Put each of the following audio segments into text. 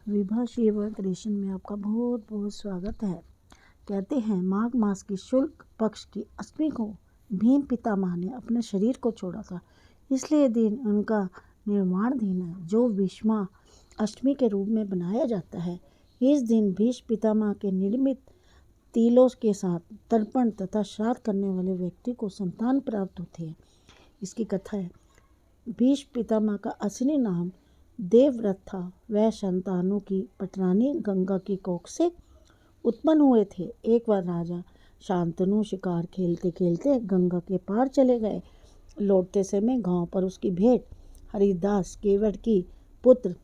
Vibha Shiv creation में आपका बहुत बहुत स्वागत है। कहते हैं माघ मास की शुक्ल पक्ष की अष्टमी को भीम पितामह ने अपने शरीर को छोड़ा था, इसलिए दिन उनका निर्वाण दिन है जो भीष्मा अष्टमी के रूप में बनाया जाता है। इस दिन भीष्म पितामह के निर्मित तिलों के साथ तर्पण तथा श्राद्ध करने वाले व्यक्ति को संतान प्राप्त होती है। इसकी कथा है। भीष्म पितामह का असली नाम देवव्रत था। वह शंतनु की पटरानी गंगा की कोख से उत्पन्न हुए थे। एक बार राजा शांतनु शिकार खेलते खेलते गंगा के पार चले गए। लौटते समय गांव पर उसकी भेंट हरिदास केवट की पुत्र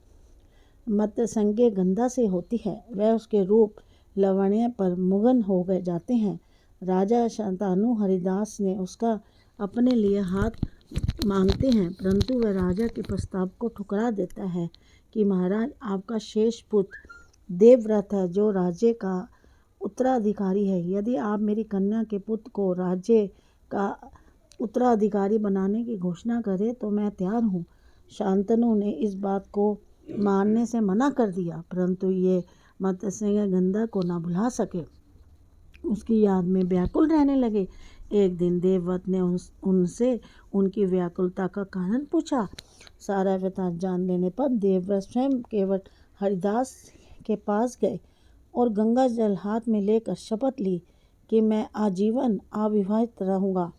मतसंज्ञ गंधा से होती है। वह उसके रूप लावण्य पर मुग्ध हो गए जाते हैं। राजा शांतनु हरिदास ने उसका अपने लिए हाथ मांगते हैं, परंतु वह राजा के प्रस्ताव को ठुकरा देता है कि महाराज, आपका शेष पुत्र देवव्रत है जो राज्य का उत्तराधिकारी है। यदि आप मेरी कन्या के पुत्र को राज्य का उत्तराधिकारी बनाने की घोषणा करें तो मैं तैयार हूँ। शांतनु ने इस बात को मानने से मना कर दिया, परंतु ये मतसंज्ञ गंधा को न भुला सके। उसकी याद में व्याकुल रहने लगे। एक दिन देवव्रत ने उनसे उनकी व्याकुलता का कारण पूछा। सारा वृत्तांत जान लेने पर देवव्रत स्वयं केवट हरिदास के पास गए और गंगा जल हाथ में लेकर शपथ ली कि मैं आजीवन अविवाहित रहूँगा।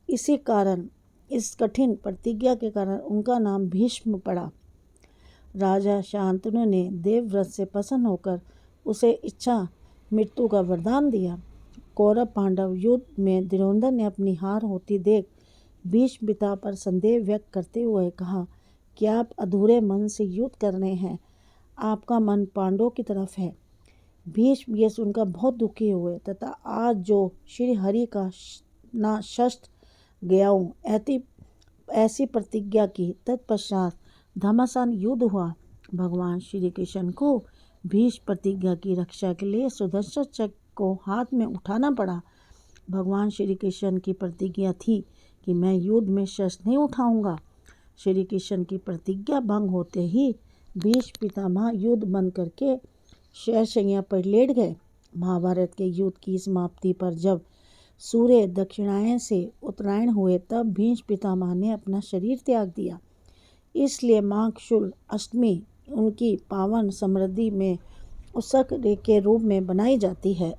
इस कठिन प्रतिज्ञा के कारण उनका नाम भीष्म पड़ा। राजा शांतनु ने देवव्रत से प्रसन्न होकर उसे इच्छा मृत्यु का वरदान दिया। कौरव पांडव युद्ध में दुर्योधन ने अपनी हार होती देख भीष्म पिता पर संदेह व्यक्त करते हुए कहा कि आप अधूरे मन से युद्ध कर रहे हैं, आपका मन पांडवों की तरफ है। भीष्म ये सुनकर बहुत दुखी हुए तथा आज जो श्री हरि का ना शस्त्र गया हूँ ऐसी प्रतिज्ञा की। तत्पश्चात घमासान युद्ध हुआ। भगवान श्री कृष्ण को भीष्म प्रतिज्ञा की रक्षा के लिए सुदर्शन चक्र को हाथ में उठाना पड़ा। भगवान श्री कृष्ण की प्रतिज्ञा थी कि मैं युद्ध में शस्त्र नहीं उठाऊंगा। श्री कृष्ण की प्रतिज्ञा भंग होते ही भीष्म पितामह युद्ध बंद करके शय्या पर लेट गए। महाभारत के युद्ध की समाप्ति पर जब सूर्य दक्षिणायन से उत्तरायण हुए तब भीष्म पितामह ने अपना शरीर त्याग दिया। इसलिए माघ शुक्ल अष्टमी उनकी पावन समृद्धि में उत्सव के रूप में बनाई जाती है।